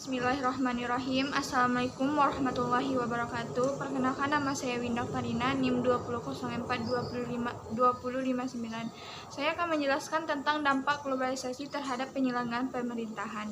Bismillahirrahmanirrahim. Assalamualaikum warahmatullahi wabarakatuh. Perkenalkan, nama saya Winda Farina, NIM 200425259. Saya akan menjelaskan tentang dampak globalisasi terhadap penyelenggaraan pemerintahan.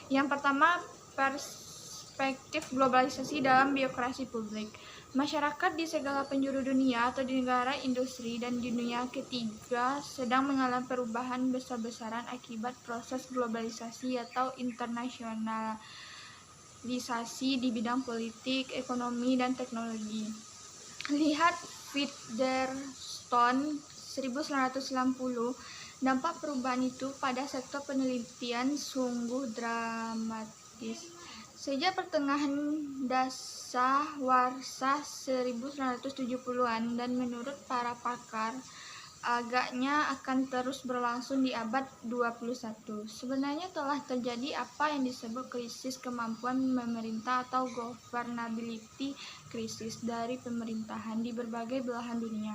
Yang pertama, perspektif globalisasi dalam birokrasi publik. Masyarakat di segala penjuru dunia atau di negara industri dan di dunia ketiga sedang mengalami perubahan besar-besaran akibat proses globalisasi atau internasionalisasi di bidang politik, ekonomi, dan teknologi. Lihat Featherstone 1990. Dampak perubahan itu pada sektor penelitian sungguh dramatis. Sejak pertengahan dasawarsa 1970-an dan menurut para pakar, agaknya akan terus berlangsung di abad 21. Sebenarnya telah terjadi apa yang disebut krisis kemampuan memerintah atau governability krisis dari pemerintahan di berbagai belahan dunia.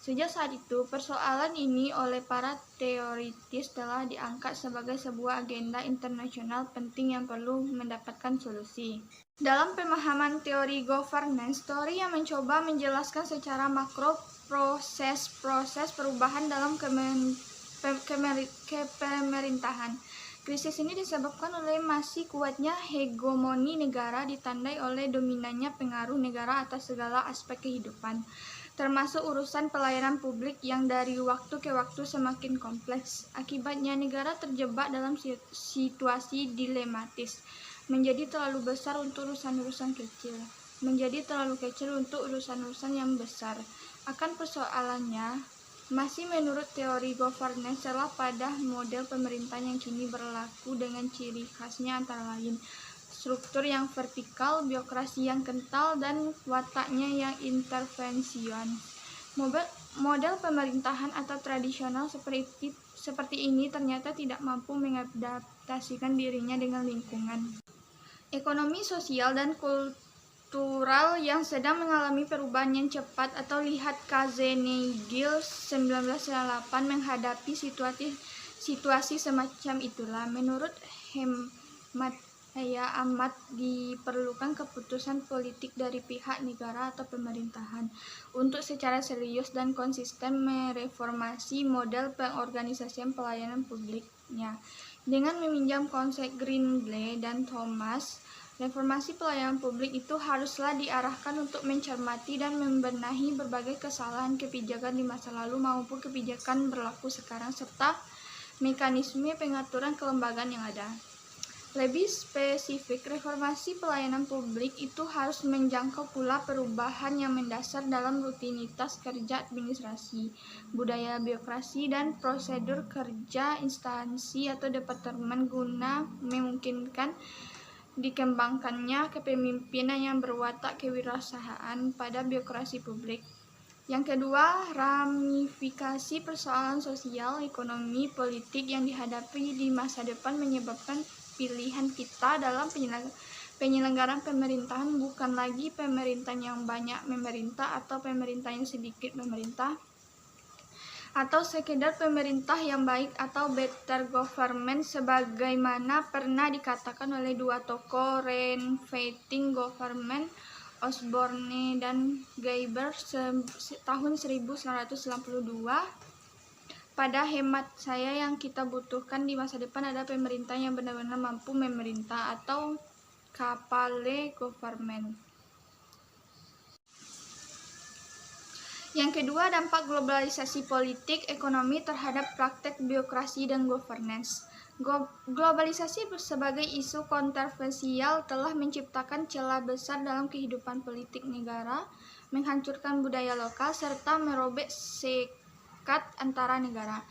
Sejak saat itu, persoalan ini oleh para teoritis telah diangkat sebagai sebuah agenda internasional penting yang perlu mendapatkan solusi. Dalam pemahaman teori governance, teori yang mencoba menjelaskan secara makro proses-proses perubahan dalam kepemerintahan. Krisis ini disebabkan oleh masih kuatnya hegemoni negara ditandai oleh dominannya pengaruh negara atas segala aspek kehidupan, termasuk urusan pelayanan publik yang dari waktu ke waktu semakin kompleks. Akibatnya negara terjebak dalam situasi dilematis, menjadi terlalu besar untuk urusan-urusan kecil, menjadi terlalu kecil untuk urusan-urusan yang besar. Akan persoalannya, masih menurut teori governance, celah pada model pemerintahan yang kini berlaku dengan ciri khasnya antara lain struktur yang vertikal, birokrasi yang kental, dan wataknya yang intervension. Model pemerintahan atau tradisional seperti ini ternyata tidak mampu mengadaptasikan dirinya dengan lingkungan ekonomi, sosial, dan kultural yang sedang mengalami perubahan yang cepat, atau lihat Kazenagil 1998 menghadapi situasi semacam itulah. Menurut hemat saya amat diperlukan keputusan politik dari pihak negara atau pemerintahan untuk secara serius dan konsisten mereformasi model pengorganisasian pelayanan publiknya. Dengan meminjam konsep Greenblatt dan Thomas, reformasi pelayanan publik itu haruslah diarahkan untuk mencermati dan membenahi berbagai kesalahan kebijakan di masa lalu maupun kebijakan berlaku sekarang serta mekanisme pengaturan kelembagaan yang ada. Lebih spesifik, reformasi pelayanan publik itu harus menjangkau pula perubahan yang mendasar dalam rutinitas kerja administrasi, budaya birokrasi, dan prosedur kerja instansi atau departemen guna memungkinkan dikembangkannya kepemimpinan yang berwatak kewirausahaan pada birokrasi publik. Yang kedua, ramifikasi persoalan sosial, ekonomi, politik yang dihadapi di masa depan menyebabkan pilihan kita dalam penyelenggaraan pemerintahan bukan lagi pemerintah yang banyak memerintah atau pemerintah yang sedikit memerintah, atau sekedar pemerintah yang baik atau better government sebagaimana pernah dikatakan oleh dua tokoh renovating government, Osborne dan Geiber tahun 1992. Pada hemat saya, yang kita butuhkan di masa depan adalah pemerintah yang benar-benar mampu memerintah atau capable government. Yang kedua, dampak globalisasi politik ekonomi terhadap praktek birokrasi dan governance. Globalisasi sebagai isu kontroversial telah menciptakan celah besar dalam kehidupan politik negara, menghancurkan budaya lokal, serta merobek sekat antara negara.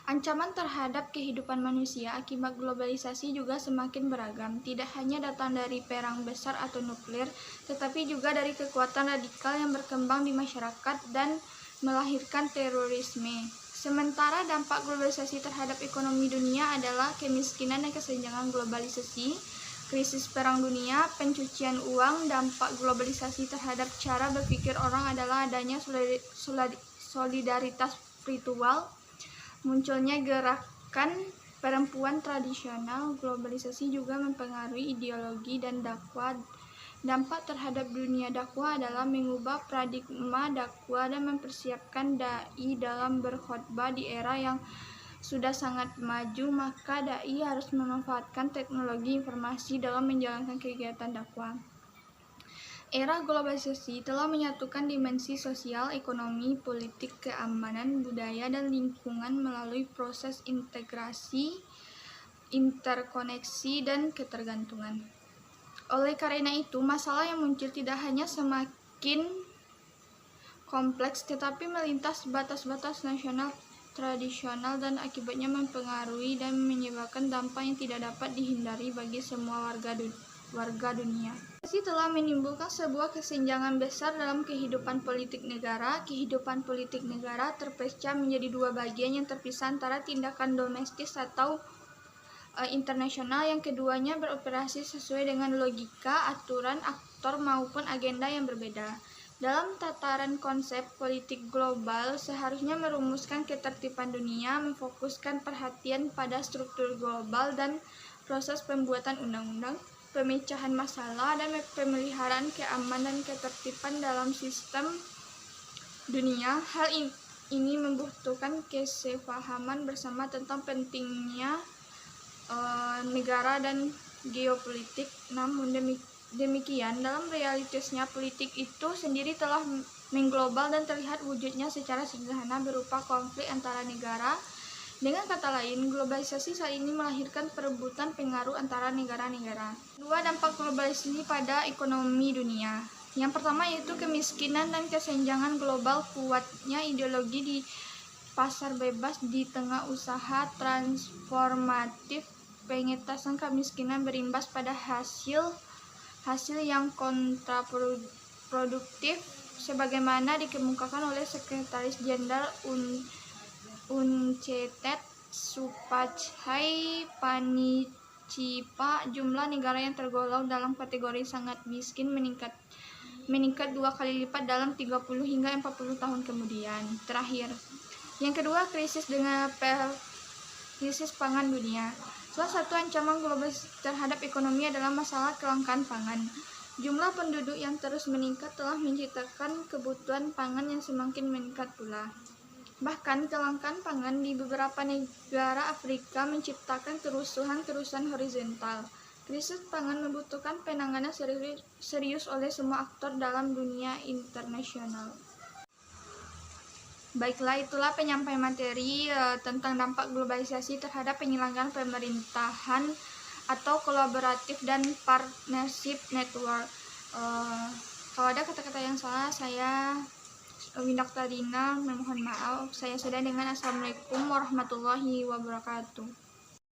Ancaman terhadap kehidupan manusia akibat globalisasi juga semakin beragam, tidak hanya datang dari perang besar atau nuklir, tetapi juga dari kekuatan radikal yang berkembang di masyarakat dan melahirkan terorisme. Sementara dampak globalisasi terhadap ekonomi dunia adalah kemiskinan dan kesenjangan globalisasi, krisis perang dunia, pencucian uang. Dampak globalisasi terhadap cara berpikir orang adalah adanya solidaritas spiritual, munculnya gerakan perempuan tradisional. Globalisasi juga mempengaruhi ideologi dan dakwah. Dampak terhadap dunia dakwah adalah mengubah paradigma dakwah dan mempersiapkan dai dalam berkhotbah di era yang sudah sangat maju. Maka dai harus memanfaatkan teknologi informasi dalam menjalankan kegiatan dakwah. Era globalisasi telah menyatukan dimensi sosial, ekonomi, politik, keamanan, budaya, dan lingkungan melalui proses integrasi, interkoneksi, dan ketergantungan. Oleh karena itu, masalah yang muncul tidak hanya semakin kompleks, tetapi melintas batas-batas nasional tradisional dan akibatnya mempengaruhi dan menyebabkan dampak yang tidak dapat dihindari bagi semua warga dunia. Globalisasi telah menimbulkan sebuah kesenjangan besar dalam kehidupan politik negara. Kehidupan politik negara terpecah menjadi dua bagian yang terpisah antara tindakan domestik atau internasional, yang keduanya beroperasi sesuai dengan logika, aturan, aktor, maupun agenda yang berbeda. Dalam tataran konsep politik global, seharusnya merumuskan ketertiban dunia, memfokuskan perhatian pada struktur global dan proses pembuatan undang-undang, pemecahan masalah, dan pemeliharaan keamanan dan ketertiban dalam sistem dunia. Hal ini membutuhkan kesepahaman bersama tentang pentingnya negara dan geopolitik. Namun demikian, dalam realitasnya politik itu sendiri telah mengglobal dan terlihat wujudnya secara sederhana berupa konflik antara negara. Dengan kata lain, globalisasi saat ini melahirkan perebutan pengaruh antara negara-negara. Dua dampak globalisasi pada ekonomi dunia. Yang pertama yaitu kemiskinan dan kesenjangan global. Kuatnya ideologi di pasar bebas di tengah usaha transformatif pengentasan kemiskinan berimbas pada hasil yang kontraproduktif, sebagaimana dikemukakan oleh Sekretaris Jenderal UNCTAD Supachai Panicipa. Jumlah negara yang tergolong dalam kategori sangat miskin meningkat 2 kali lipat dalam 30 hingga 40 tahun kemudian. Terakhir, yang kedua, krisis pangan dunia. Salah satu ancaman global terhadap ekonomi adalah masalah kelangkaan pangan. Jumlah penduduk yang terus meningkat telah menciptakan kebutuhan pangan yang semakin meningkat pula. Bahkan kelangkaan pangan di beberapa negara Afrika menciptakan kerusuhan horizontal. Krisis pangan membutuhkan penanganan serius oleh semua aktor dalam dunia internasional. Baiklah, itulah penyampaian materi tentang dampak globalisasi terhadap penyelenggaraan pemerintahan atau kolaboratif dan partnership network. Kalau ada kata-kata yang salah, saya Winda Oktaviana memohon maaf. Saya sudah dengan Assalamualaikum warahmatullahi wabarakatuh.